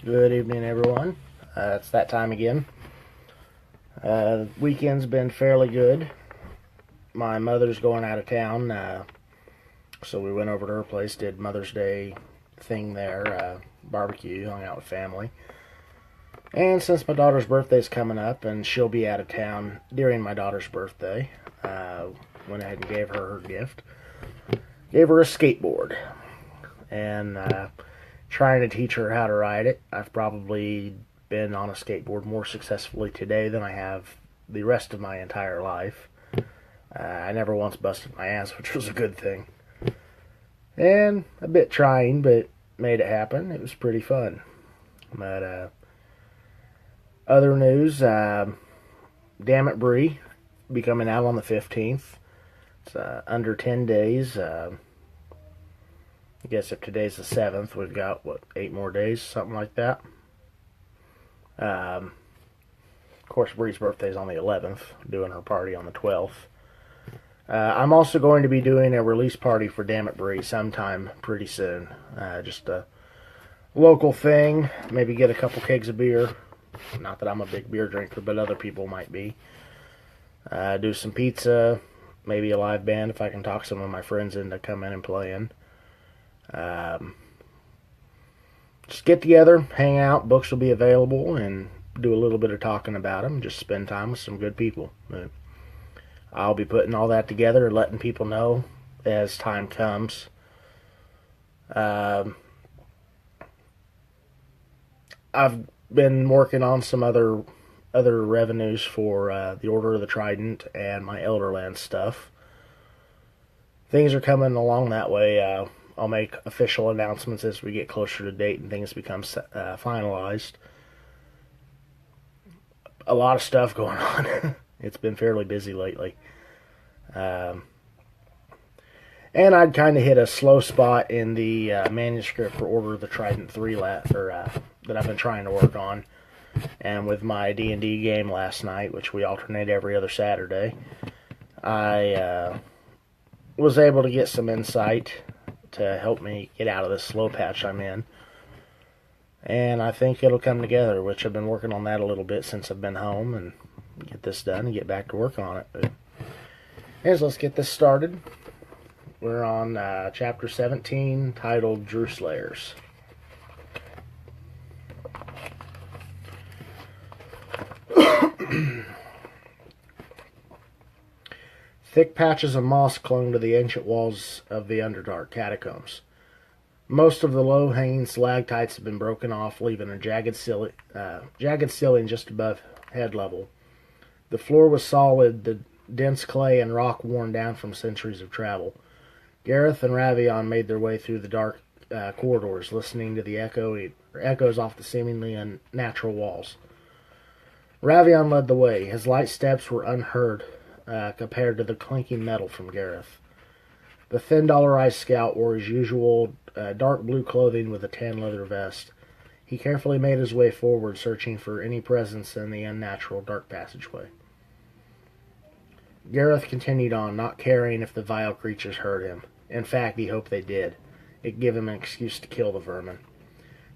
Good evening, everyone. It's that time again. Weekend's been fairly good. My mother's going out of town, so we went over to her place, did Mother's Day thing there, barbecue, hung out with family. And since my daughter's birthday's coming up, and she'll be out of town during my daughter's birthday, went ahead and gave her gift. Gave her a skateboard, and trying to teach her how to ride it. I've probably been on a skateboard more successfully today than I have the rest of my entire life. I never once busted my ass, which was a good thing. And a bit trying, but made it happen. It was pretty fun. But other news, Damn It Bree be coming out on the 15th. It's under 10 days. I guess if today's the 7th, we've got, 8 more days, something like that. Of course, Bree's birthday's on the 11th, doing her party on the 12th. I'm also going to be doing a release party for Damn It Bree sometime pretty soon. Just a local thing, maybe get a couple kegs of beer. Not that I'm a big beer drinker, but other people might be. Do some pizza, maybe a live band if I can talk some of my friends into coming and playing. Just get together, hang out, books will be available, and do a little bit of talking about them. Just spend time with some good people. But I'll be putting all that together and letting people know as time comes. I've been working on some other revenues for the Order of the Trident and my Elderland stuff. Things are coming along that way. I'll make official announcements as we get closer to date and things become finalized. A lot of stuff going on. It's been fairly busy lately. And I'd kind of hit a slow spot in the manuscript for Order of the Trident 3 that I've been trying to work on. And with my D&D game last night, which we alternate every other Saturday, I was able to get some insight to help me get out of this slow patch I'm in. And I think it'll come together, which I've been working on that a little bit since I've been home, and get this done and get back to work on it. But anyways, let's get this started. We're on chapter 17, titled Drew Slayers. Thick patches of moss clung to the ancient walls of the Underdark catacombs. Most of the low-hanging stalactites had been broken off, leaving a jagged ceiling just above head level. The floor was solid, the dense clay and rock worn down from centuries of travel. Gareth and Ravion made their way through the dark corridors, listening to the echoes off the seemingly unnatural walls. Ravion led the way. His light steps were unheard compared to the clinking metal from Gareth. The thin, dollarized scout wore his usual dark blue clothing with a tan leather vest. He carefully made his way forward, searching for any presence in the unnatural dark passageway. Gareth continued on, not caring if the vile creatures heard him. In fact, he hoped they did. It gave him an excuse to kill the vermin.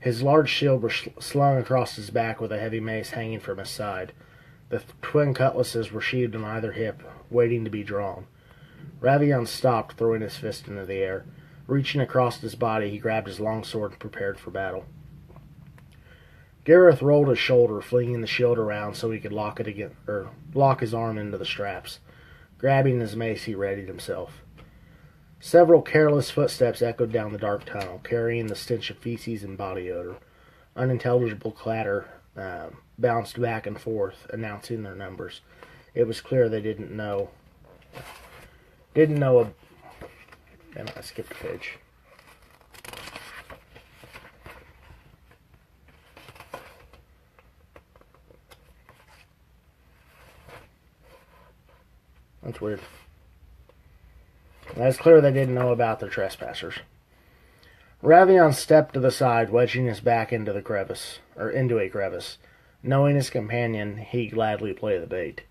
His large shield was slung across his back with a heavy mace hanging from his side. The twin cutlasses were sheathed on either hip, waiting to be drawn. Ravion stopped, throwing his fist into the air. Reaching across his body, he grabbed his longsword and prepared for battle. Gareth rolled his shoulder, flinging the shield around so he could lock his arm into the straps. Grabbing his mace, he readied himself. Several careless footsteps echoed down the dark tunnel, carrying the stench of feces and body odor. Unintelligible clatter bounced back and forth, announcing their numbers. It was clear they didn't know. And I skipped a page. That's weird. It's clear they didn't know about the trespassers. Ravion stepped to the side, wedging his back into a crevice. Knowing his companion, he'd gladly play the bait.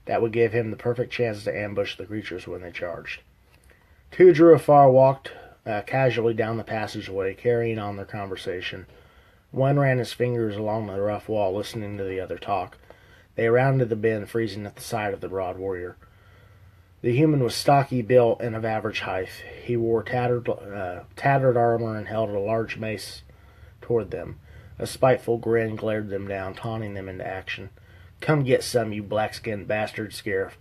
That would give him the perfect chance to ambush the creatures when they charged. Two drew afar walked casually down the passageway, carrying on their conversation. One ran his fingers along the rough wall, listening to the other talk. They rounded the bend, freezing at the sight of the broad warrior. The human was stocky built and of average height. He wore tattered armor and held a large mace toward them. A spiteful grin glared them down, taunting them into action. "Come get some, you black-skinned bastard," Scarif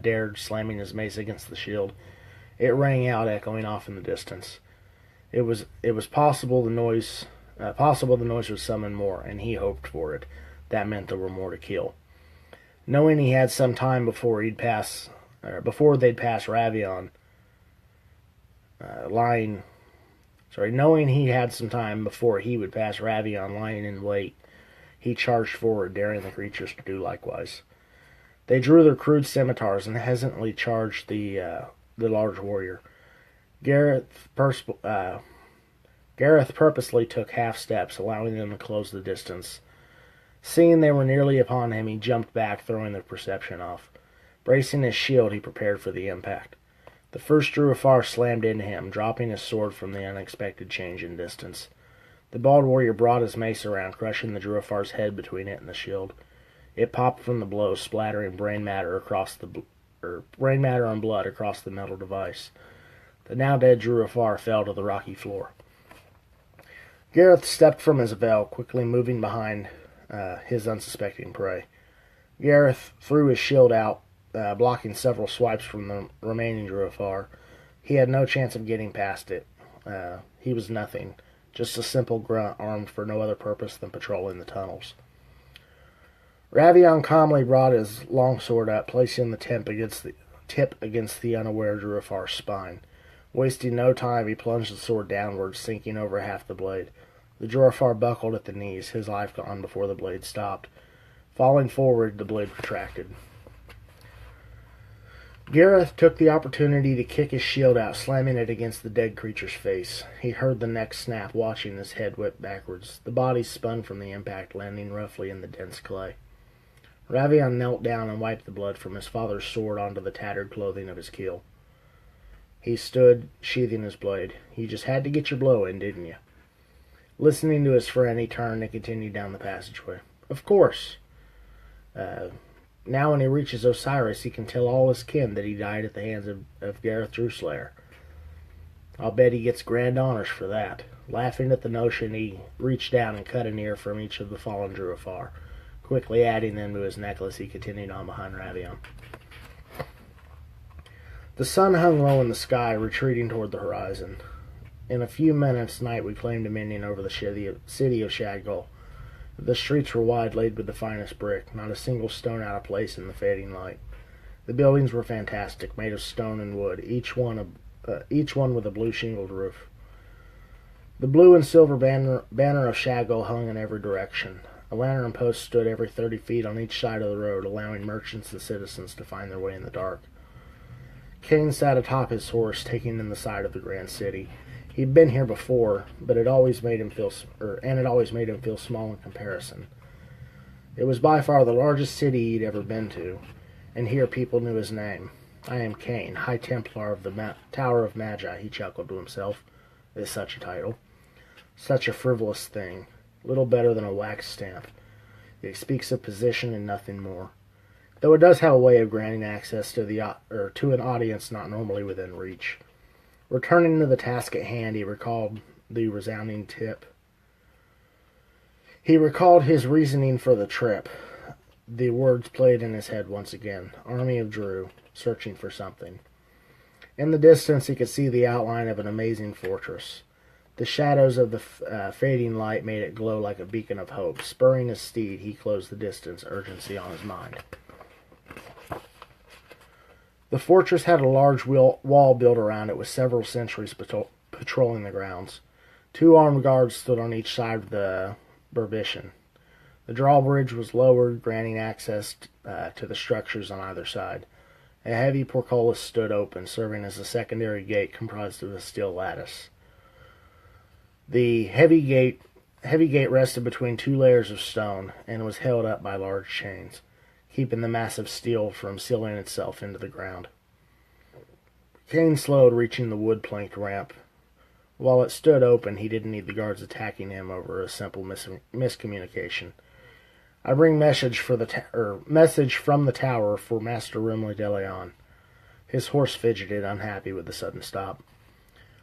dared, slamming his mace against the shield. It rang out, echoing off in the distance. It was possible the noise would summon more, and he hoped for it. That meant there were more to kill. Knowing he had some time before they'd pass Ravion, knowing he had some time before he would pass Ravion lying in wait, he charged forward, daring the creatures to do likewise. They drew their crude scimitars and hesitantly charged the large warrior. Gareth purposely took half steps, allowing them to close the distance. Seeing they were nearly upon him, he jumped back, throwing their perception off. Bracing his shield, he prepared for the impact. The first Druafar slammed into him, dropping his sword from the unexpected change in distance. The bald warrior brought his mace around, crushing the Druafar's head between it and the shield. It popped from the blow, splattering brain matter and blood across the metal device. The now dead Druafar fell to the rocky floor. Gareth stepped from his veil, quickly moving behind his unsuspecting prey. Gareth threw his shield out, blocking several swipes from the remaining Druafar. He had no chance of getting past it. He was nothing, just a simple grunt armed for no other purpose than patrolling the tunnels. Ravion calmly brought his longsword up, placing the tip against the unaware Druafar's spine. Wasting no time, he plunged the sword downwards, sinking over half the blade. The Druafar buckled at the knees, his life gone before the blade stopped. Falling forward, the blade retracted. Gareth took the opportunity to kick his shield out, slamming it against the dead creature's face. He heard the neck snap, watching his head whip backwards. The body spun from the impact, landing roughly in the dense clay. Ravion knelt down and wiped the blood from his father's sword onto the tattered clothing of his kill. He stood, sheathing his blade. "You just had to get your blow in, didn't you?" Listening to his friend, he turned and continued down the passageway. "Of course. Now when he reaches Osiris, he can tell all his kin that he died at the hands of Gareth Drewslayer. I'll bet he gets grand honors for that." Laughing at the notion, he reached down and cut an ear from each of the fallen Druafar. Quickly adding them to his necklace, he continued on behind Ravion. The sun hung low in the sky, retreating toward the horizon. In a few minutes, night would claim dominion over the city of Shadgull. The streets were wide, laid with the finest brick, not a single stone out of place in the fading light. The buildings were fantastic, made of stone and wood, each one with a blue shingled roof. The blue and silver banner of Shadgull hung in every direction. A lantern post stood every 30 feet on each side of the road, allowing merchants and citizens to find their way in the dark. Cain sat atop his horse, taking in the sight of the grand city. He'd been here before, but it always made him feel small in comparison. It was by far the largest city he'd ever been to, and here people knew his name. "I am Cain, High Templar of the Tower of Magi," he chuckled to himself. "Is such a title. Such a frivolous thing. Little better than a wax stamp. It speaks of position and nothing more. Though it does have a way of granting access to an audience not normally within reach." Returning to the task at hand, he recalled the resounding tip. He recalled his reasoning for the trip. The words played in his head once again. Army of Drew, searching for something. In the distance, he could see the outline of an amazing fortress. The shadows of the fading light made it glow like a beacon of hope. Spurring his steed, he closed the distance, urgency on his mind. The fortress had a large wall built around it with several sentries patrolling the grounds. 2 armed guards stood on each side of the Burbishen. The drawbridge was lowered, granting access to the structures on either side. A heavy portcullis stood open, serving as a secondary gate comprised of a steel lattice. The heavy gate rested between 2 layers of stone and was held up by large chains, keeping the massive steel from sealing itself into the ground. Cain slowed, reaching the wood-planked ramp. While it stood open, he didn't need the guards attacking him over a simple miscommunication. I bring message from the tower for Master Rimley de Leon. His horse fidgeted, unhappy with the sudden stop.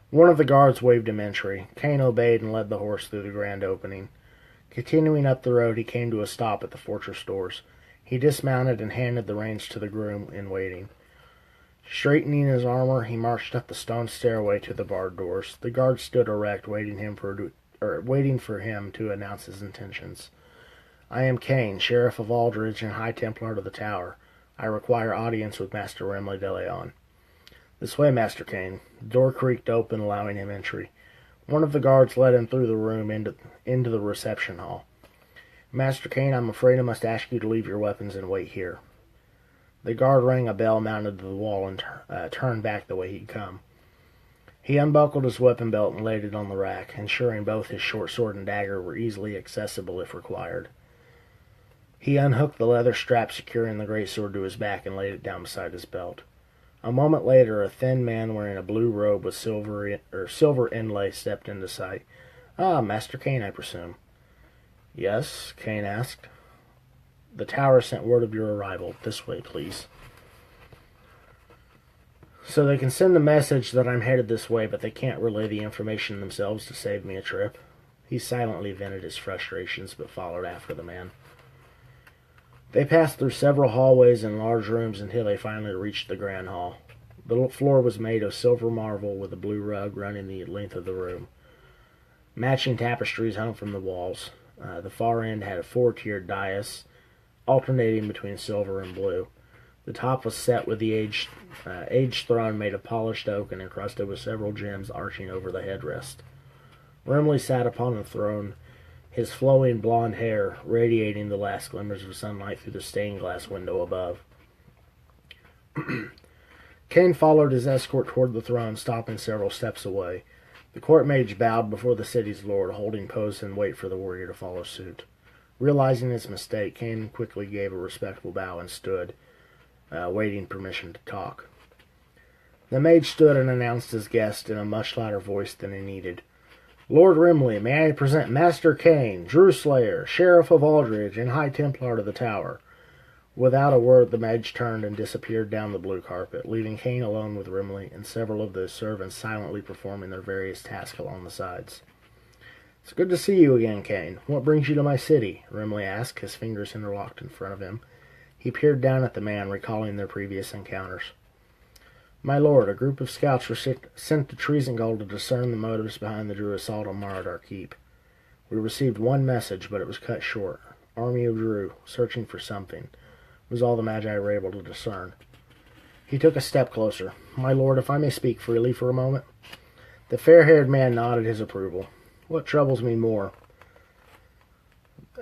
One of the guards waved him entry. Cain obeyed and led the horse through the grand opening. Continuing up the road, he came to a stop at the fortress doors. He dismounted and handed the reins to the groom in waiting. Straightening his armor, he marched up the stone stairway to the barred doors. The guards stood erect, waiting for him to announce his intentions. I am Cain, Sheriff of Aldridge and High Templar of the Tower. I require audience with Master Rimley de Leon. This way, Master Cain. The door creaked open, allowing him entry. One of the guards led him through the room into the reception hall. Master Cain, I'm afraid I must ask you to leave your weapons and wait here. The guard rang a bell mounted to the wall and turned back the way he'd come. He unbuckled his weapon belt and laid it on the rack, ensuring both his short sword and dagger were easily accessible if required. He unhooked the leather strap securing the great sword to his back and laid it down beside his belt. A moment later, a thin man wearing a blue robe with silver inlay stepped into sight. Ah, Master Cain, I presume. Yes, Cain asked. The tower sent word of your arrival. This way, please. So they can send a message that I'm headed this way, but they can't relay the information themselves to save me a trip. He silently vented his frustrations, but followed after the man. They passed through several hallways and large rooms until they finally reached the grand hall. The floor was made of silver marble with a blue rug running the length of the room. Matching tapestries hung from the walls. The far end had a four-tiered dais, alternating between silver and blue. The top was set with the aged throne made of polished oak and encrusted with several gems arching over the headrest. Rimley sat upon the throne, his flowing blonde hair radiating the last glimmers of sunlight through the stained glass window above. Cain followed his escort toward the throne, stopping several steps away. The court mage bowed before the city's lord, holding pose and wait for the warrior to follow suit. Realizing his mistake, Cain quickly gave a respectful bow and stood, waiting permission to talk. The mage stood and announced his guest in a much louder voice than he needed. Lord Rimley, may I present Master Cain, Drew Slayer, Sheriff of Aldridge, and High Templar of the Tower. Without a word, the mage turned and disappeared down the blue carpet, leaving Cain alone with Rimley and several of the servants silently performing their various tasks along the sides. It's good to see you again, Cain. What brings you to my city? Rimley asked, his fingers interlocked in front of him. He peered down at the man, recalling their previous encounters. My lord, a group of scouts were sent to Trident to discern the motives behind the Drew assault on Maradar Keep. We received one message, but it was cut short. Army of Drew, searching for something, was all the Magi were able to discern. He took a step closer. My lord, if I may speak freely for a moment. The fair-haired man nodded his approval. What troubles me more?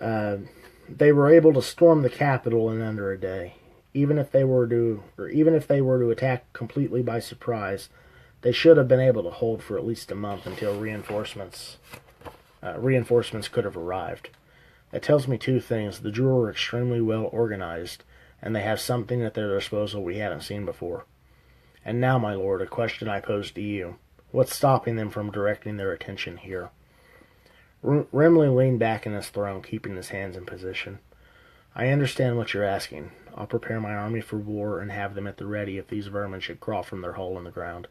They were able to storm the capital in under a day. Even if they were to attack completely by surprise, they should have been able to hold for at least a month until reinforcements could have arrived. That tells me two things. The Drew are extremely well organized, and they have something at their disposal we haven't seen before. And now, my lord, a question I pose to you. What's stopping them from directing their attention here? Rimley leaned back in his throne, keeping his hands in position. I understand what you're asking. I'll prepare my army for war and have them at the ready if these vermin should crawl from their hole in the ground.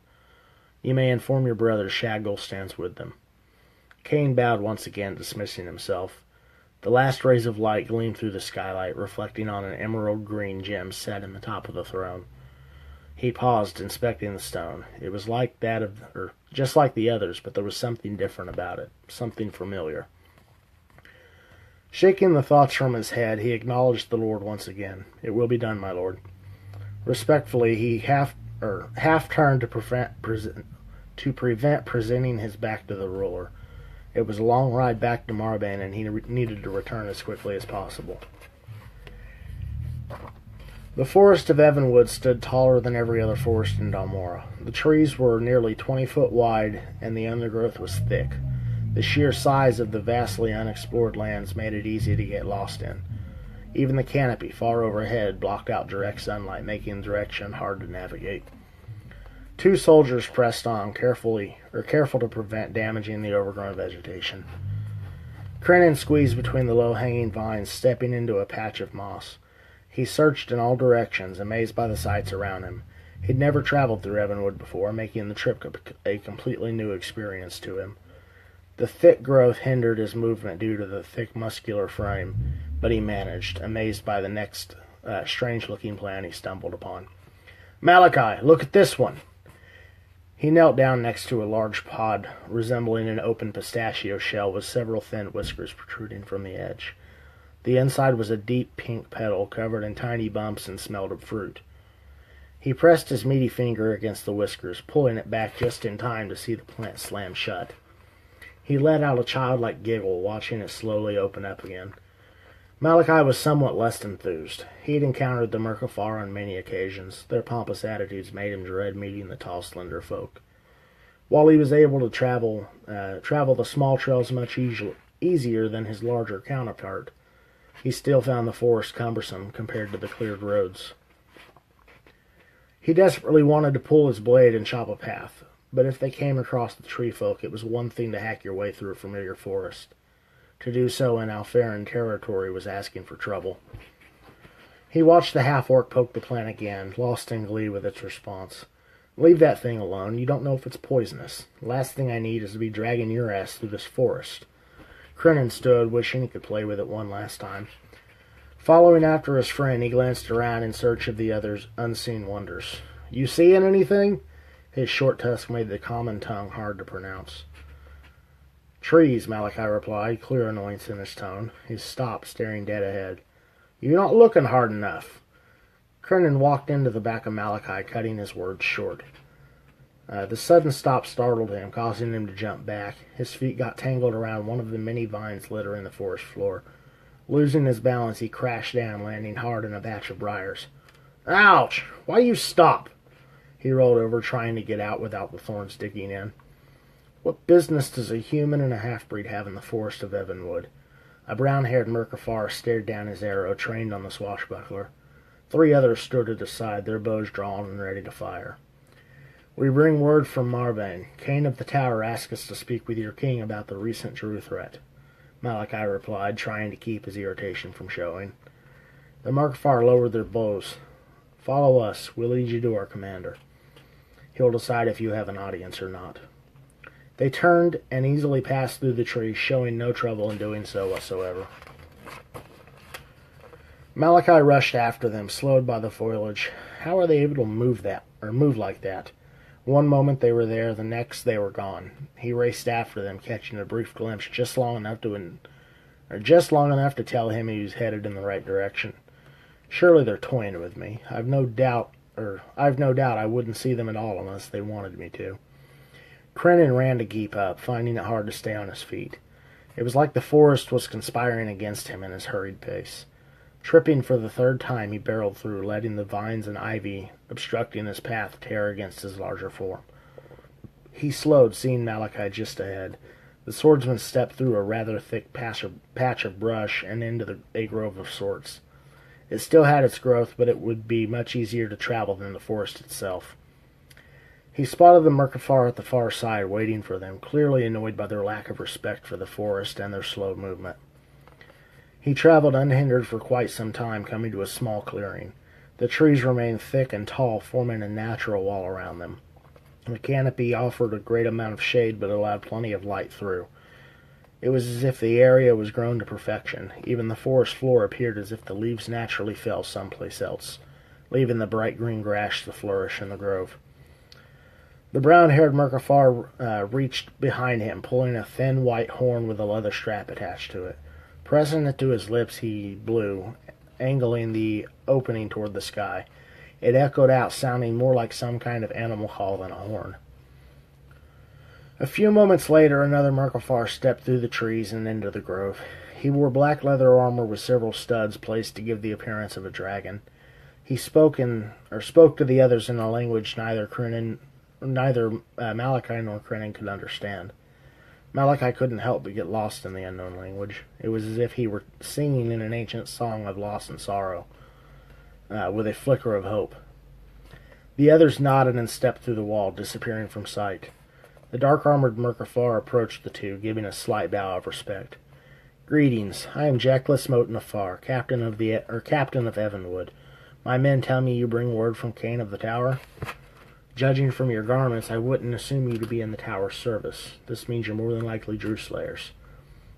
You may inform your brother Shadgull stands with them. Cain bowed once again, dismissing himself. The last rays of light gleamed through the skylight, reflecting on an emerald-green gem set in the top of the throne. He paused, inspecting the stone. It was just like the others, but there was something different about it, something familiar. Shaking the thoughts from his head, he acknowledged the Lord once again. It will be done, my lord. Respectfully, he half turned to prevent presenting his back to the ruler. It was a long ride back to Marban, and he needed to return as quickly as possible. The forest of Evanwood stood taller than every other forest in Dalmora. The trees were nearly 20 foot wide, and the undergrowth was thick. The sheer size of the vastly unexplored lands made it easy to get lost in. Even the canopy far overhead blocked out direct sunlight, making direction hard to navigate. Two soldiers pressed on, careful to prevent damaging the overgrown vegetation. Crennan squeezed between the low-hanging vines, stepping into a patch of moss. He searched in all directions, amazed by the sights around him. He'd never traveled through Evanwood before, making the trip a completely new experience to him. The thick growth hindered his movement due to the thick muscular frame, but he managed, amazed by the next strange-looking plant he stumbled upon. "Malachi, look at this one!" He knelt down next to a large pod resembling an open pistachio shell with several thin whiskers protruding from the edge. The inside was a deep pink petal covered in tiny bumps and smelled of fruit. He pressed his meaty finger against the whiskers, pulling it back just in time to see the plant slam shut. He let out a childlike giggle, watching it slowly open up again. Malachi was somewhat less enthused. He'd encountered the Merkafar on many occasions. Their pompous attitudes made him dread meeting the tall, slender folk. While he was able to travel the small trails much easier than his larger counterpart, he still found the forest cumbersome compared to the cleared roads. He desperately wanted to pull his blade and chop a path, but if they came across the tree folk, it was one thing to hack your way through a familiar forest. To do so in Alfaran territory was asking for trouble. He watched the half-orc poke the plant again, lost in glee with its response. "Leave that thing alone. You don't know if it's poisonous. Last thing I need is to be dragging your ass through this forest." Crennan stood, wishing he could play with it one last time. Following after his friend, he glanced around in search of the other's unseen wonders. "You seeing anything?" His short tusk made the common tongue hard to pronounce. "Trees," Malachi replied, clear annoyance in his tone. He stopped, staring dead ahead. "You're not looking hard enough." Crennan walked into the back of Malachi, cutting his words short. The sudden stop startled him, causing him to jump back. His feet got tangled around one of the many vines littering the forest floor. Losing his balance, he crashed down, landing hard in a patch of briars. "Ouch! Why you stop?" He rolled over, trying to get out without the thorns digging in. What business does a human and a half-breed have in the forest of Evanwood? A brown-haired Merkafar stared down his arrow, trained on the swashbuckler. 3 others stood at his side, their bows drawn and ready to fire. "We bring word from Marvain. Cain of the Tower asked us to speak with your king about the recent Drew threat," Malachi replied, trying to keep his irritation from showing. The Merkafar lowered their bows. "Follow us. We'll lead you to our commander. He'll decide if you have an audience or not." They turned and easily passed through the trees, showing no trouble in doing so whatsoever. Malachi rushed after them, slowed by the foliage. How are they able to move like that? One moment they were there, the next they were gone. He raced after them, catching a brief glimpse just long enough to tell him he was headed in the right direction. "Surely they're toying with me. I've no doubt I wouldn't see them at all unless they wanted me to." Crennan ran to keep up, finding it hard to stay on his feet. It was like the forest was conspiring against him in his hurried pace. Tripping for the 3rd time, he barreled through, letting the vines and ivy obstructing his path tear against his larger form. He slowed, seeing Malachi just ahead. The swordsman stepped through a rather thick patch of brush and into a grove of sorts. It still had its growth, but it would be much easier to travel than the forest itself. He spotted the Merkafar at the far side, waiting for them, clearly annoyed by their lack of respect for the forest and their slow movement. He traveled unhindered for quite some time, coming to a small clearing. The trees remained thick and tall, forming a natural wall around them. The canopy offered a great amount of shade, but allowed plenty of light through. It was as if the area was grown to perfection. Even the forest floor appeared as if the leaves naturally fell someplace else, leaving the bright green grass to flourish in the grove. The brown-haired Merkafar reached behind him, pulling a thin white horn with a leather strap attached to it. Pressing it to his lips, he blew, angling the opening toward the sky. It echoed out, sounding more like some kind of animal call than a horn. A few moments later, another Merkafar stepped through the trees and into the grove. He wore black leather armor with several studs placed to give the appearance of a dragon. He spoke to the others in a language neither Malachi nor Crennan could understand. Malachi couldn't help but get lost in the unknown language. It was as if he were singing in an ancient song of loss and sorrow, with a flicker of hope. The others nodded and stepped through the wall, disappearing from sight. The dark-armored Merkafar approached the two, giving a slight bow of respect. "Greetings. I am Jackless Moten Afar, captain of Evanwood. My men tell me you bring word from Cain of the Tower. Judging from your garments, I wouldn't assume you to be in the Tower's service. This means you're more than likely Drew Slayers."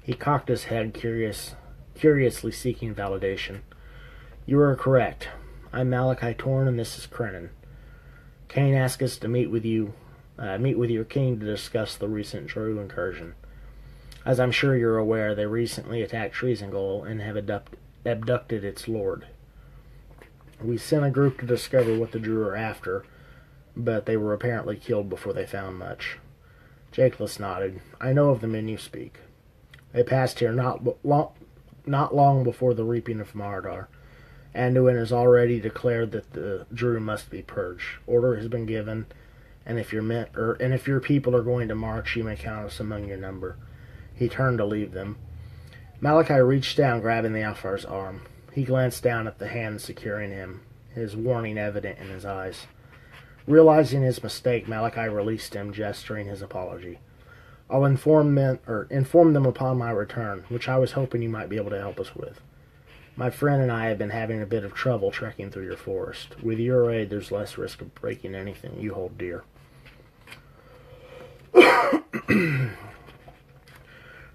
He cocked his head, curiously seeking validation. "You are correct. I'm Malachi Torn, and this is Krenin. Cain asked us to meet with your king to discuss the recent Drew incursion. As I'm sure you're aware, they recently attacked Treasongold and have abducted its lord. We sent a group to discover what the Drew are after, but they were apparently killed before they found much." Jakeless nodded. "I know of the men you speak. They passed here not long before the reaping of Mardar. Anduin has already declared that the Drew must be purged. Order has been given, and if your people are going to march, you may count us among your number." He turned to leave them. Malachi reached down, grabbing the Alfar's arm. He glanced down at the hand securing him, his warning evident in his eyes. Realizing his mistake, Malachi released him, gesturing his apology. "I'll inform them upon my return, which I was hoping you might be able to help us with. My friend and I have been having a bit of trouble trekking through your forest. With your aid, there's less risk of breaking anything you hold dear."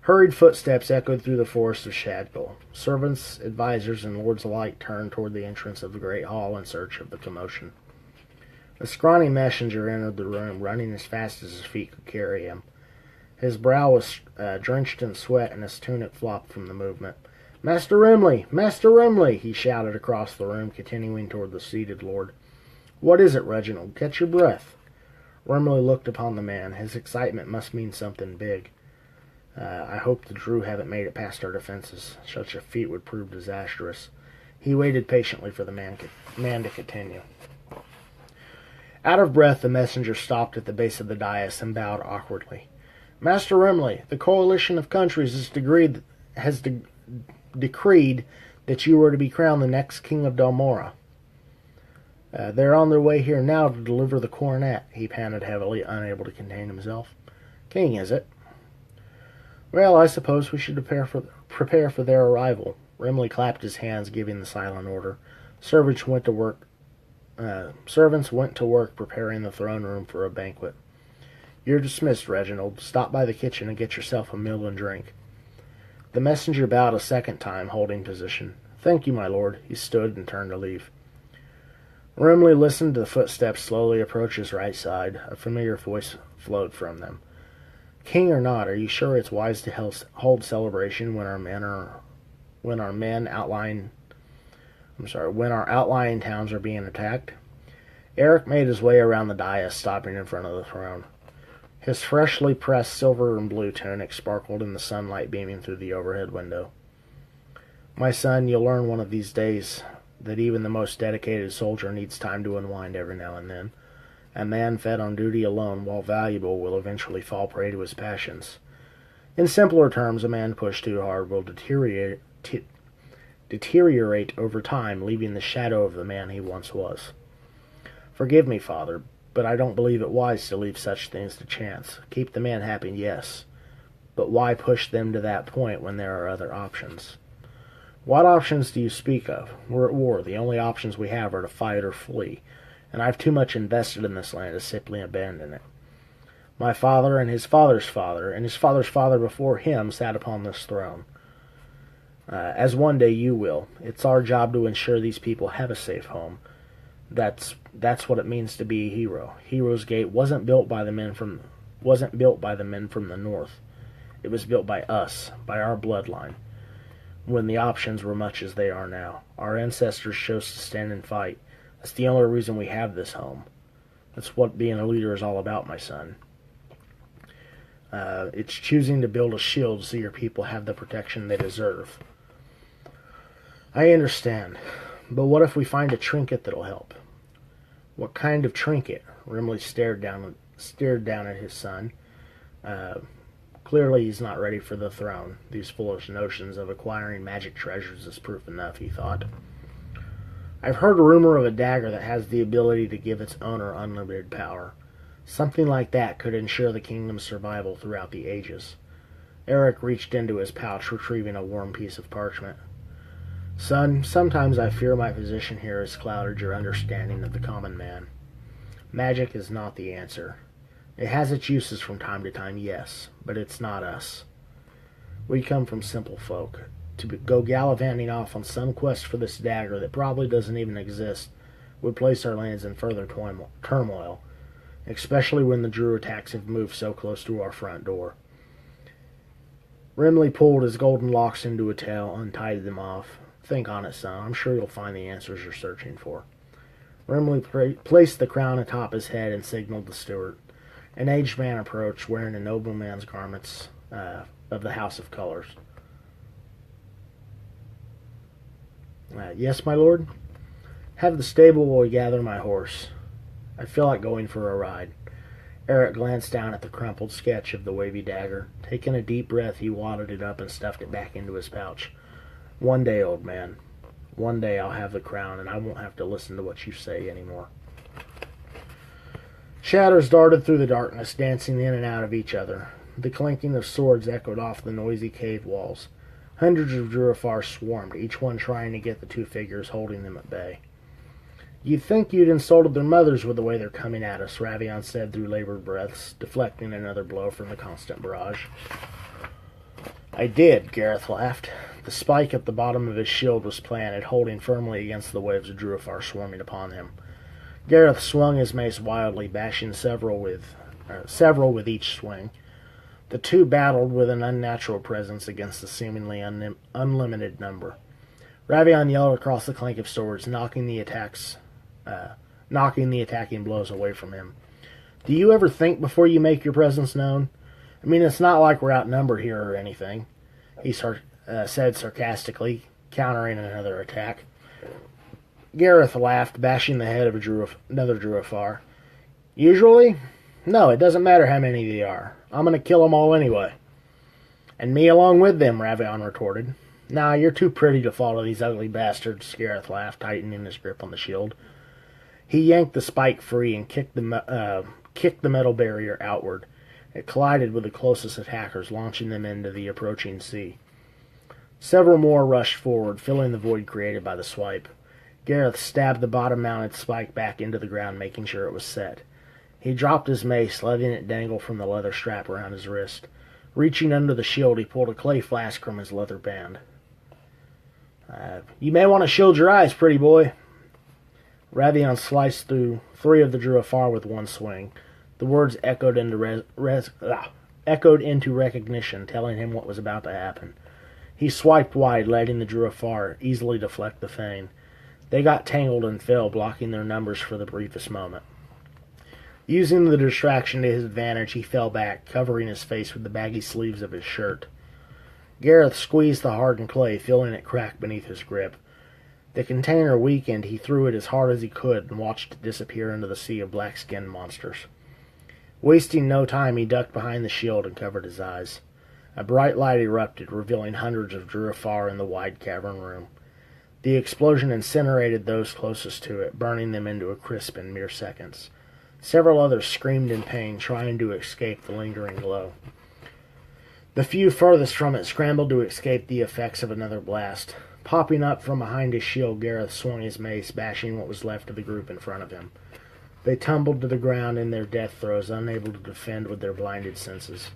Hurried footsteps echoed through the forest of Shadkull. Servants, advisors, and lords alike turned toward the entrance of the great hall in search of the commotion. A scrawny messenger entered the room, running as fast as his feet could carry him. His brow was drenched in sweat, and his tunic flopped from the movement. "Master Rimley! Master Rimley!" he shouted across the room, continuing toward the seated lord. "What is it, Reginald? Catch your breath." Rimley looked upon the man. His excitement must mean something big. I hope the Drew haven't made it past our defenses. Such a feat would prove disastrous." He waited patiently for the man to continue. Out of breath, the messenger stopped at the base of the dais and bowed awkwardly. "Master Rimley, the coalition of countries has decreed that you are to be crowned the next king of Dalmora. They're on their way here now to deliver the coronet." He panted heavily, unable to contain himself. "King, is it? Well, I suppose we should prepare for their arrival." Rimley clapped his hands, giving the silent order. Servants went to work preparing the throne room for a banquet. "You're dismissed, Reginald. Stop by the kitchen and get yourself a meal and drink." The messenger bowed a second time, holding position. "Thank you, my lord." He stood and turned to leave. Rimley listened to the footsteps slowly approach his right side. A familiar voice flowed from them. "King or not, are you sure it's wise to hold celebration when our outlying towns are being attacked?" Eric made his way around the dais, stopping in front of the throne. His freshly pressed silver and blue tunic sparkled in the sunlight beaming through the overhead window. "My son, you'll learn one of these days that even the most dedicated soldier needs time to unwind every now and then. A man fed on duty alone, while valuable, will eventually fall prey to his passions. In simpler terms, a man pushed too hard will deteriorate over time, leaving the shadow of the man he once was. Forgive me, Father, but I don't believe it wise to leave such things to chance. Keep the man happy, yes, but why push them to that point when there are other options?" "What options do you speak of? We're at war. The only options we have are to fight or flee, and I've too much invested in this land to simply abandon it. My father and his father's father and his father's father before him sat upon this throne. As one day you will. It's our job to ensure these people have a safe home. That's what it means to be a hero. Hero's Gate wasn't built by the men from the north. It was built by us, by our bloodline, when the options were much as they are now. Our ancestors chose to stand and fight. That's the only reason we have this home. That's what being a leader is all about, my son. It's choosing to build a shield so your people have the protection they deserve." "I understand, but what if we find a trinket that'll help?" "What kind of trinket?" Rimley stared down at his son. Clearly he's not ready for the throne. These foolish notions of acquiring magic treasures is proof enough, he thought. I've heard a rumor of a dagger that has the ability to give its owner unlimited power. Something like that could ensure the kingdom's survival throughout the ages. Eric reached into his pouch, retrieving a warm piece of parchment. Son, sometimes I fear my position here has clouded your understanding of the common man. Magic is not the answer. It has its uses from time to time, yes, but it's not us. We come from simple folk. To go gallivanting off on some quest for this dagger that probably doesn't even exist would place our lands in further turmoil, especially when the Drew attacks have moved so close to our front door. Rimley pulled his golden locks into a tail, untied them off. Think on it, son. I'm sure you'll find the answers you're searching for. Rimley placed the crown atop his head and signaled the steward. An aged man approached, wearing a nobleman's garments of the House of Colors. Yes, my lord? Have the stable while we gather my horse. I feel like going for a ride. Eric glanced down at the crumpled sketch of the wavy dagger. Taking a deep breath, he wadded it up and stuffed it back into his pouch. One day, old man. One day I'll have the crown, and I won't have to listen to what you say anymore. Shadows darted through the darkness, dancing in and out of each other. The clanking of swords echoed off the noisy cave walls. Hundreds of Druafar swarmed, each one trying to get the two figures holding them at bay. You'd think you'd insulted their mothers with the way they're coming at us, Ravion said through labored breaths, deflecting another blow from the constant barrage. I did, Gareth laughed. The spike at the bottom of his shield was planted, holding firmly against the waves of Druafar swarming upon him. Gareth swung his mace wildly, bashing several with each swing. The two battled with an unnatural presence against a seemingly unlimited number. Ravion yelled across the clank of swords, knocking the attacking blows away from him. Do you ever think before you make your presence known? I mean, it's not like we're outnumbered here or anything, he said sarcastically, countering another attack. Gareth laughed, bashing the head of another Druafar. Usually? No, it doesn't matter how many they are. I'm going to kill them all anyway. And me along with them, Ravion retorted. Nah, you're too pretty to fall to these ugly bastards, Gareth laughed, tightening his grip on the shield. He yanked the spike free and kicked the metal barrier outward. It collided with the closest attackers, launching them into the approaching sea. Several more rushed forward, filling the void created by the swipe. Gareth stabbed the bottom-mounted spike back into the ground, making sure it was set. He dropped his mace, letting it dangle from the leather strap around his wrist. Reaching under the shield, he pulled a clay flask from his leather band. You may want to shield your eyes, pretty boy. Ravion sliced through 3 of the Druafar with one swing. The words echoed into recognition, telling him what was about to happen. He swiped wide, letting the Druafar easily deflect the feint. They got tangled and fell, blocking their numbers for the briefest moment. Using the distraction to his advantage, he fell back, covering his face with the baggy sleeves of his shirt. Gareth squeezed the hardened clay, feeling it crack beneath his grip. The container weakened, he threw it as hard as he could and watched it disappear into the sea of black-skinned monsters. Wasting no time, he ducked behind the shield and covered his eyes. A bright light erupted, revealing hundreds of Druafar in the wide cavern room. The explosion incinerated those closest to it, burning them into a crisp in mere seconds. Several others screamed in pain, trying to escape the lingering glow. The few furthest from it scrambled to escape the effects of another blast. Popping up from behind his shield, Gareth swung his mace, bashing what was left of the group in front of him. They tumbled to the ground in their death throes, unable to defend with their blinded senses.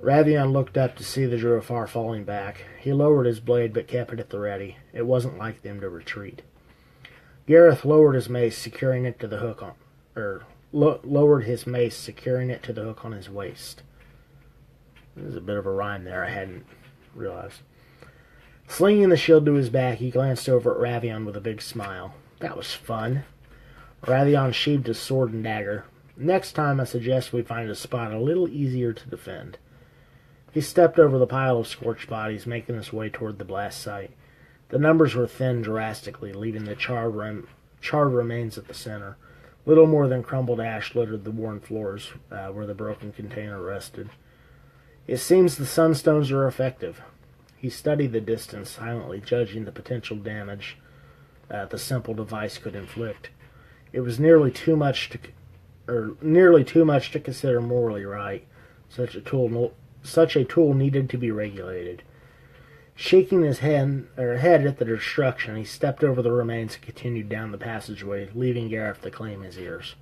Ravion looked up to see the Druafar falling back. He lowered his blade, but kept it at the ready. It wasn't like them to retreat. Gareth lowered his mace, securing it to the hook on his waist. There's a bit of a rhyme there I hadn't realized. Slinging the shield to his back, he glanced over at Ravion with a big smile. That was fun. Ravion sheathed his sword and dagger. Next time I suggest we find a spot a little easier to defend. He stepped over the pile of scorched bodies, making his way toward the blast site. The numbers were thinned drastically, leaving the charred remains at the center. Little more than crumbled ash littered the worn floors where the broken container rested. It seems the sunstones are effective. He studied the distance, silently judging the potential damage the simple device could inflict. It was nearly too much to consider morally right. Such a tool needed to be regulated. Shaking his head at the destruction, he stepped over the remains and continued down the passageway, leaving Gareth to claim his ears.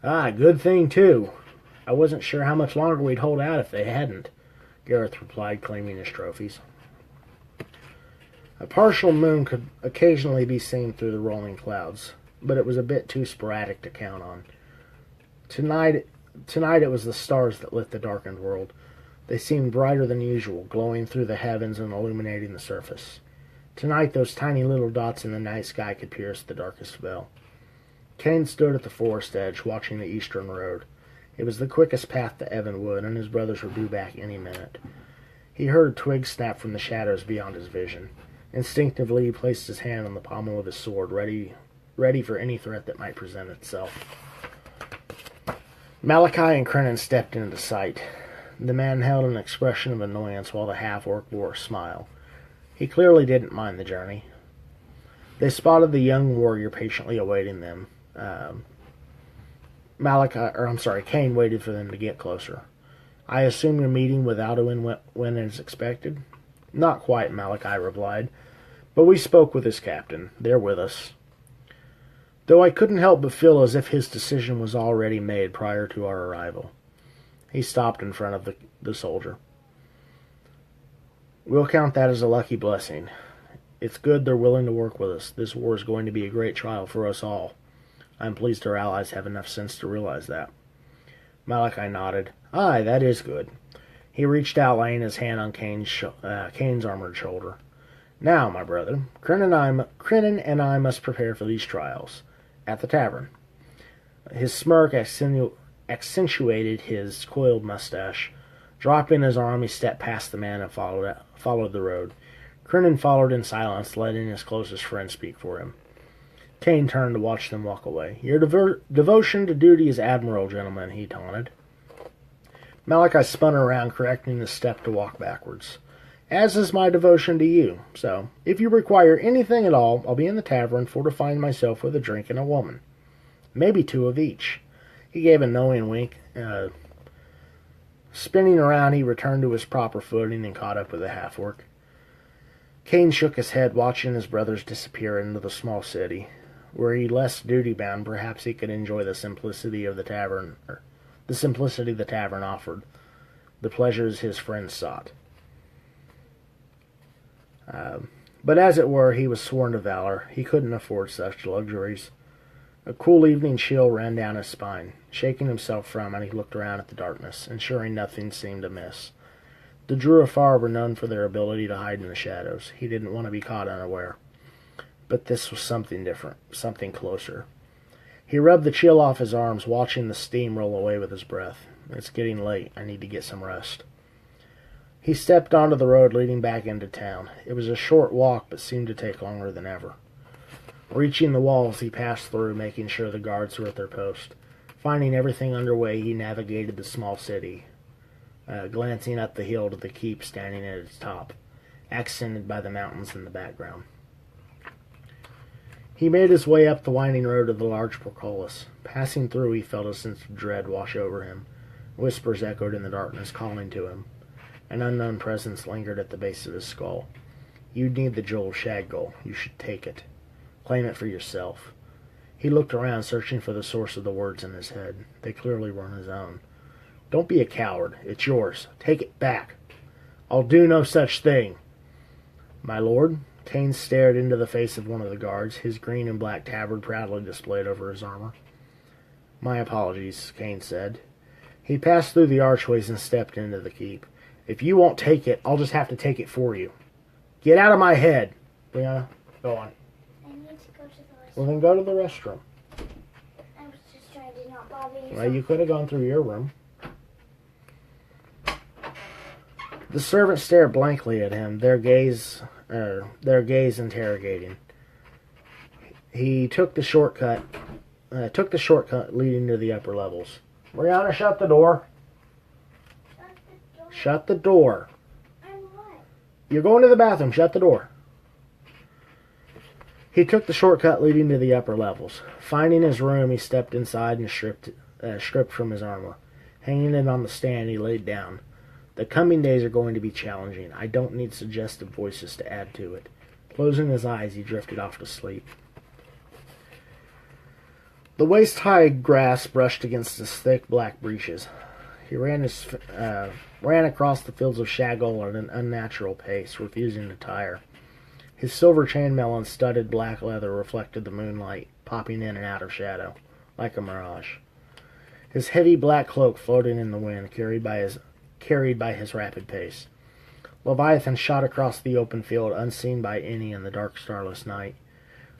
Ah, good thing, too. I wasn't sure how much longer we'd hold out if they hadn't, Gareth replied, claiming his trophies. A partial moon could occasionally be seen through the rolling clouds, but it was a bit too sporadic to count on. Tonight it was the stars that lit the darkened world. They seemed brighter than usual, glowing through the heavens and illuminating the surface. Tonight those tiny little dots in the night sky could pierce the darkest veil. Cain stood at the forest edge, watching the eastern road. It was the quickest path to Evanwood, and his brothers were due back any minute. He heard twigs snap from the shadows beyond his vision. Instinctively, he placed his hand on the pommel of his sword, ready for any threat that might present itself. Malachi and Crennan stepped into sight. The man held an expression of annoyance while the half-orc wore a smile. He clearly didn't mind the journey. They spotted the young warrior patiently awaiting them. Cain waited for them to get closer. I assume your meeting with Alduin went as expected? Not quite, Malachi replied. But we spoke with his captain. They're with us. Though I couldn't help but feel as if his decision was already made prior to our arrival. He stopped in front of the soldier. We'll count that as a lucky blessing. It's good they're willing to work with us. This war is going to be a great trial for us all. I'm pleased our allies have enough sense to realize that. Malachi nodded. Aye, that is good. He reached out, laying his hand on Cain's armored shoulder. Now, my brother, Crennan and I must prepare for these trials. At the tavern. His smirk accentuated his coiled mustache. Dropping his arm, he stepped past the man and followed the road. Crennan followed in silence, letting his closest friend speak for him. Cain turned to watch them walk away. Your devotion to duty is admirable, gentlemen, he taunted. Malachi spun around, correcting his step to walk backwards. As is my devotion to you. So, if you require anything at all, I'll be in the tavern, fortifying myself with a drink and a woman. Maybe two of each. He gave a knowing wink. Spinning around, he returned to his proper footing and caught up with the half-orc. Cain shook his head, watching his brothers disappear into the small city. Were he less duty-bound, perhaps he could enjoy the simplicity of the tavern offered, the pleasures his friends sought. But as it were, he was sworn to valor. He couldn't afford such luxuries. A cool evening chill ran down his spine. Shaking himself from it, he looked around at the darkness, ensuring nothing seemed amiss. The Druafar were known for their ability to hide in the shadows. He didn't want to be caught unaware. But this was something different, something closer. He rubbed the chill off his arms, watching the steam roll away with his breath. It's getting late. I need to get some rest. He stepped onto the road leading back into town. It was a short walk, but seemed to take longer than ever. Reaching the walls, he passed through, making sure the guards were at their post. Finding everything underway, he navigated the small city, glancing up the hill to the keep standing at its top, accented by the mountains in the background. He made his way up the winding road to the large portcullis. Passing through, he felt a sense of dread wash over him. Whispers echoed in the darkness, calling to him. An unknown presence lingered at the base of his skull. You need the jewel of Shadgull. You should take it. Claim it for yourself. He looked around, searching for the source of the words in his head. They clearly weren't his own. Don't be a coward. It's yours. Take it back. I'll do no such thing. My lord? Cain stared into the face of one of the guards, his green and black tabard proudly displayed over his armor. My apologies, Cain said. He passed through the archways and stepped into the keep. If you won't take it, I'll just have to take it for you. Get out of my head. Brianna, go on. I need to go to the restroom. Well, then go to the restroom. I was just trying to not bother you. Well, you could have gone through your room. The servants stared blankly at him, their gaze interrogating. He took the shortcut leading to the upper levels. Brianna, shut the door. Shut the door. I'm what? You're going to the bathroom. Shut the door. He took the shortcut leading to the upper levels. Finding his room, he stepped inside and stripped from his armor. Hanging it on the stand, he laid down. The coming days are going to be challenging. I don't need suggestive voices to add to it. Closing his eyes, he drifted off to sleep. The waist-high grass brushed against his thick black breeches. He ran across the fields of shaggle at an unnatural pace, refusing to tire. His silver chainmail and studded black leather reflected the moonlight, popping in and out of shadow, like a mirage. His heavy black cloak floating in the wind, carried by his rapid pace. Leviathan shot across the open field, unseen by any in the dark, starless night.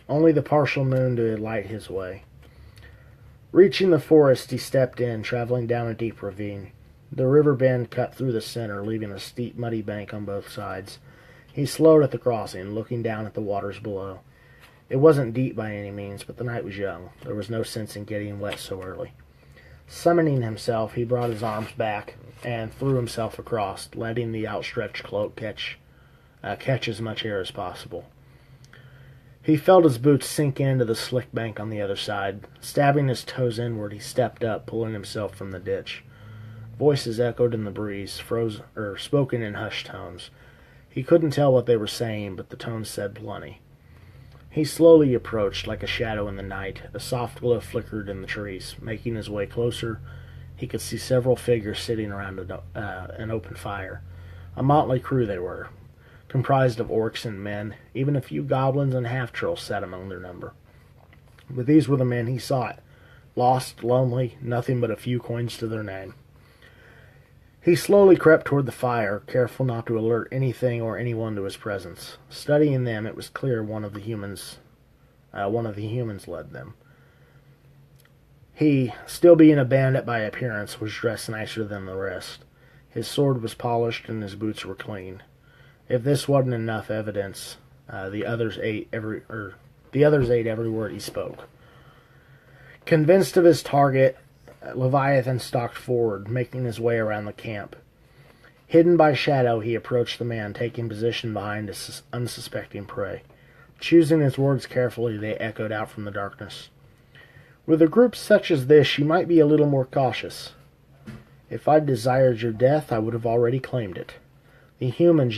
Only the partial moon to light his way. Reaching the forest, he stepped in, traveling down a deep ravine. The river bend cut through the center, leaving a steep, muddy bank on both sides. He slowed at the crossing, looking down at the waters below. It wasn't deep by any means, but the night was young. There was no sense in getting wet so early. Summoning himself, he brought his arms back and threw himself across, letting the outstretched cloak catch as much air as possible. He felt his boots sink into the slick bank on the other side. Stabbing his toes inward, he stepped up, pulling himself from the ditch. Voices echoed in the breeze, spoken in hushed tones. He couldn't tell what they were saying, but the tones said plenty. He slowly approached, like a shadow in the night. A soft glow flickered in the trees. Making his way closer, he could see several figures sitting around an open fire. A motley crew they were, comprised of orcs and men. Even a few goblins and half-trolls sat among their number. But these were the men he sought. Lost, lonely, nothing but a few coins to their name. He slowly crept toward the fire, careful not to alert anything or anyone to his presence. Studying them, it was clear one of the humans led them. He, still being a bandit by appearance, was dressed nicer than the rest. His sword was polished and his boots were clean. If this wasn't enough evidence, the others ate every word he spoke. Convinced of his target, Leviathan stalked forward, making his way around the camp. Hidden by shadow, he approached the man, taking position behind his unsuspecting prey. Choosing his words carefully, they echoed out from the darkness. With a group such as this, you might be a little more cautious. If I desired your death, I would have already claimed it. The human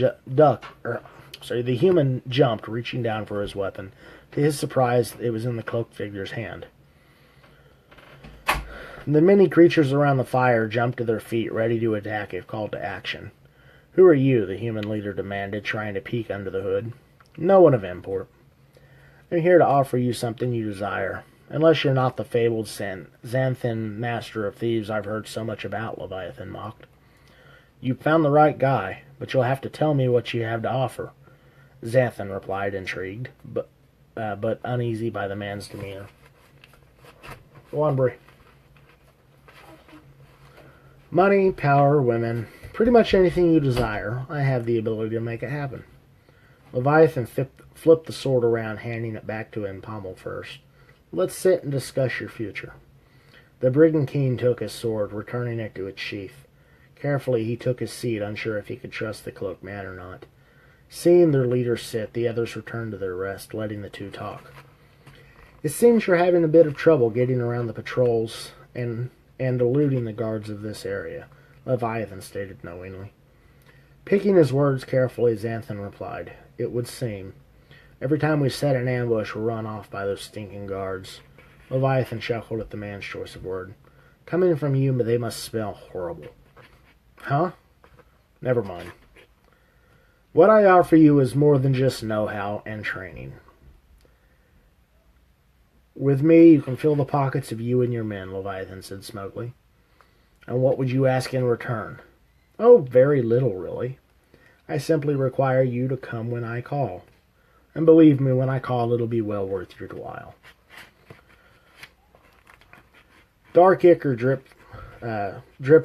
jumped, reaching down for his weapon. To his surprise, it was in the cloaked figure's hand. The many creatures around the fire jumped to their feet, ready to attack if called to action. "Who are you?" the human leader demanded, trying to peek under the hood. "No one of import. I'm here to offer you something you desire. Unless you're not the fabled Xanthan master of thieves I've heard so much about," Leviathan mocked. "You've found the right guy, but you'll have to tell me what you have to offer," Xanthan replied, intrigued, but uneasy by the man's demeanor. Go on, Bree. "Money, power, women, pretty much anything you desire. I have the ability to make it happen." Leviathan flipped the sword around, handing it back to him pommel first. "Let's sit and discuss your future." The brigantine took his sword, returning it to its sheath. Carefully he took his seat, unsure if he could trust the cloaked man or not. Seeing their leader sit, the others returned to their rest, letting the two talk. "It seems you're having a bit of trouble getting around the patrols and eluding the guards of this area," Leviathan stated knowingly. Picking his words carefully, Xanthan replied, "It would seem. Every time we set an ambush, we're run off by those stinking guards." Leviathan chuckled at the man's choice of word. "Coming from you, they must smell horrible." "Huh? Never mind. What I offer you is more than just know-how and training. With me, you can fill the pockets of you and your men," Leviathan said smugly. "And what would you ask in return?" "Oh, very little, really. I simply require you to come when I call. And believe me, when I call, it'll be well worth your while." Dark ichor dripped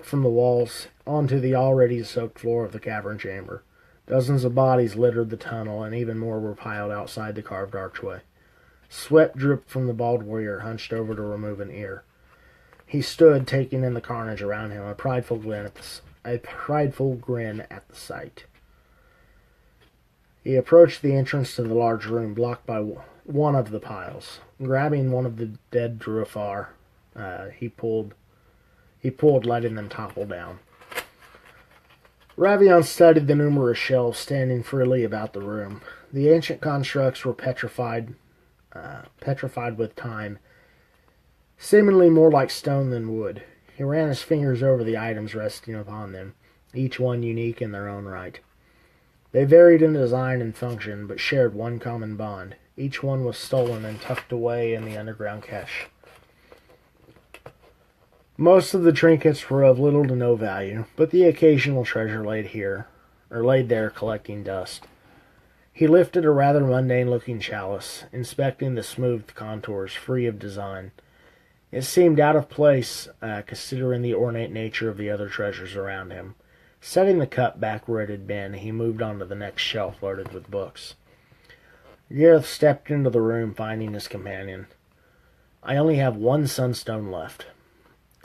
from the walls onto the already soaked floor of the cavern chamber. Dozens of bodies littered the tunnel, and even more were piled outside the carved archway. Sweat dripped from the bald warrior, hunched over to remove an ear. He stood, taking in the carnage around him, a prideful grin at the sight. He approached the entrance to the large room blocked by one of the piles. Grabbing one of the dead Druafar, he pulled, letting them topple down. Ravion studied the numerous shelves standing freely about the room. The ancient constructs were petrified with time, seemingly more like stone than wood. He ran his fingers over the items resting upon them, each one unique in their own right. They varied in design and function, but shared one common bond. Each one was stolen and tucked away in the underground cache. Most of the trinkets were of little to no value, but the occasional treasure laid there collecting dust. He lifted a rather mundane-looking chalice, inspecting the smoothed contours, free of design. It seemed out of place, considering the ornate nature of the other treasures around him. Setting the cup back where it had been, he moved on to the next shelf loaded with books. Gareth stepped into the room, finding his companion. "I only have one sunstone left."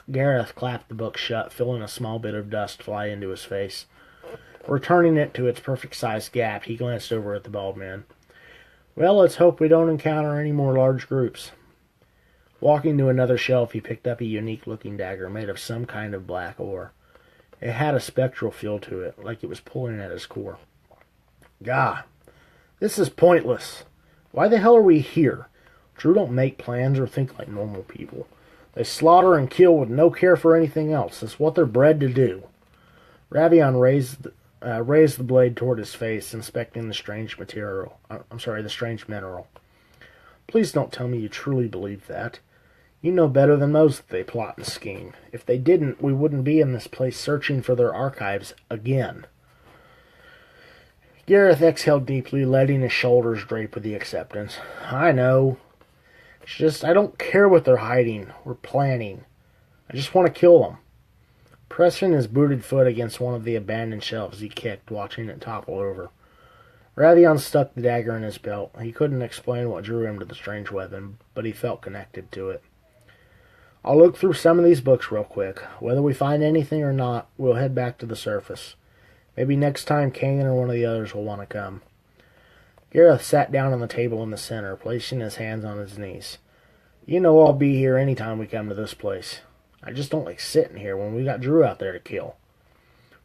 Gareth clapped the book shut, feeling a small bit of dust fly into his face. Returning it to its perfect-sized gap, he glanced over at the bald man. "Well, let's hope we don't encounter any more large groups." Walking to another shelf, he picked up a unique-looking dagger made of some kind of black ore. It had a spectral feel to it, like it was pulling at his core. "Gah, this is pointless. Why the hell are we here? Drew don't make plans or think like normal people. They slaughter and kill with no care for anything else. It's what they're bred to do." Ravion raised the blade toward his face, inspecting the strange mineral. "Please don't tell me you truly believe that. You know better than most that they plot and scheme. If they didn't, we wouldn't be in this place searching for their archives again." Gareth exhaled deeply, letting his shoulders drape with the acceptance. "I know. It's just I don't care what they're hiding or planning. I just want to kill them." Pressing his booted foot against one of the abandoned shelves, he kicked, watching it topple over. Ravion stuck the dagger in his belt. He couldn't explain what drew him to the strange weapon, but he felt connected to it. "I'll look through some of these books real quick. Whether we find anything or not, we'll head back to the surface. Maybe next time Kagan or one of the others will want to come." Gareth sat down on the table in the center, placing his hands on his knees. "You know I'll be here any time we come to this place. I just don't like sitting here when we got Drew out there to kill."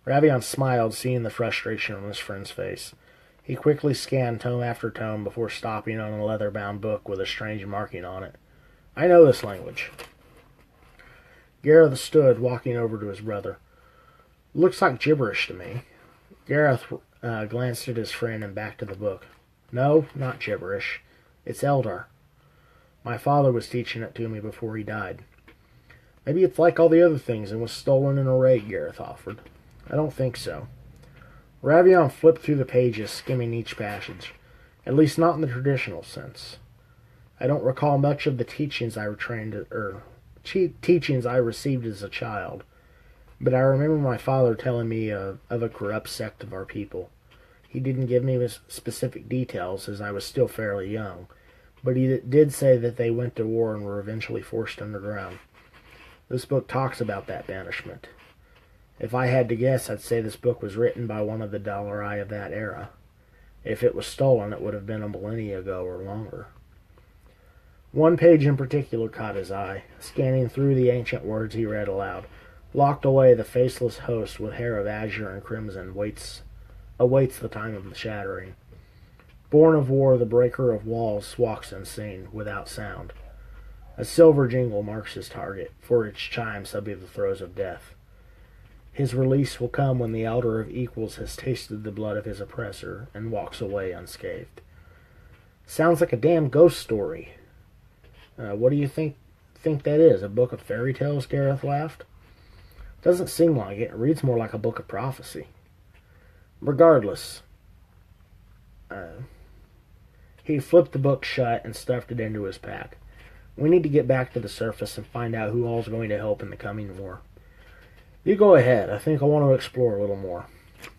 Ravion smiled, seeing the frustration on his friend's face. He quickly scanned tome after tome before stopping on a leather-bound book with a strange marking on it. "I know this language." Gareth stood, walking over to his brother. "Looks like gibberish to me." Gareth glanced at his friend and back to the book. "No, not gibberish. It's Eldar. My father was teaching it to me before he died." "Maybe it's like all the other things and was stolen in a raid," Gareth offered. "I don't think so." Ravion flipped through the pages, skimming each passage. "At least not in the traditional sense. I don't recall much of the teachings I received as a child, but I remember my father telling me of a corrupt sect of our people. He didn't give me specific details, as I was still fairly young, but he did say that they went to war and were eventually forced underground. This book talks about that banishment. If I had to guess, I'd say this book was written by one of the Dalarai of that era. If it was stolen, it would have been a millennia ago or longer." One page in particular caught his eye. Scanning through the ancient words, he read aloud. "Locked away, the faceless host with hair of azure and crimson awaits the time of the shattering. Born of war, the breaker of walls walks unseen, without sound. A silver jingle marks his target, for its chime shall be the throes of death. His release will come when the elder of equals has tasted the blood of his oppressor and walks away unscathed." Sounds like a damn ghost story. What do you think that is? A book of fairy tales? Gareth laughed. Doesn't seem like it. It reads more like a book of prophecy. Regardless, he flipped the book shut and stuffed it into his pack. "We need to get back to the surface and find out who all's going to help in the coming war." "You go ahead. I think I want to explore a little more."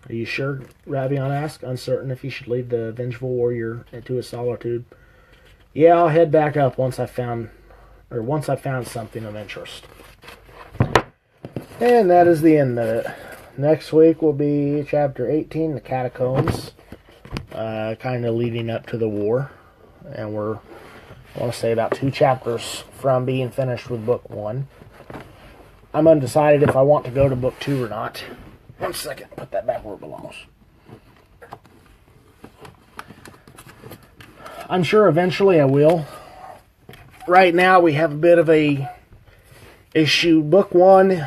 "Are you sure?" Ravion asked, uncertain if he should leave the vengeful warrior to his solitude. "Yeah, I'll head back up once I've found something of interest." And that is the end of it. Next week will be Chapter 18, The Catacombs. kind of leading up to the war. And we're, I want to say, about 2 chapters from being finished with book 1. I'm undecided if I want to go to book 2 or not. 1 second, put that back where it belongs. I'm sure eventually I will. Right now we have a bit of a issue. Book 1,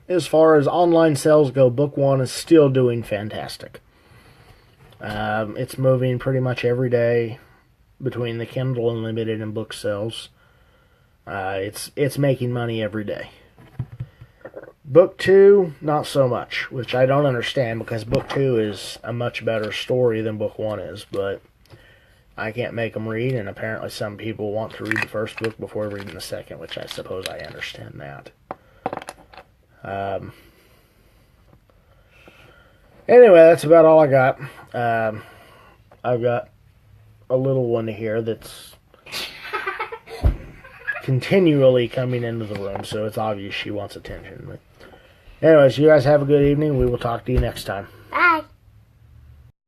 as far as online sales go, book 1 is still doing fantastic. It's moving pretty much every day between the Kindle Unlimited and book sales. It's making money every day. Book 2, not so much, which I don't understand because book 2 is a much better story than book 1 is, but I can't make them read, and apparently some people want to read the first book before reading the second, which I suppose I understand that. Anyway, that's about all I got. I've got a little one here that's continually coming into the room, so it's obvious she wants attention. But anyways, you guys have a good evening. We will talk to you next time. Bye.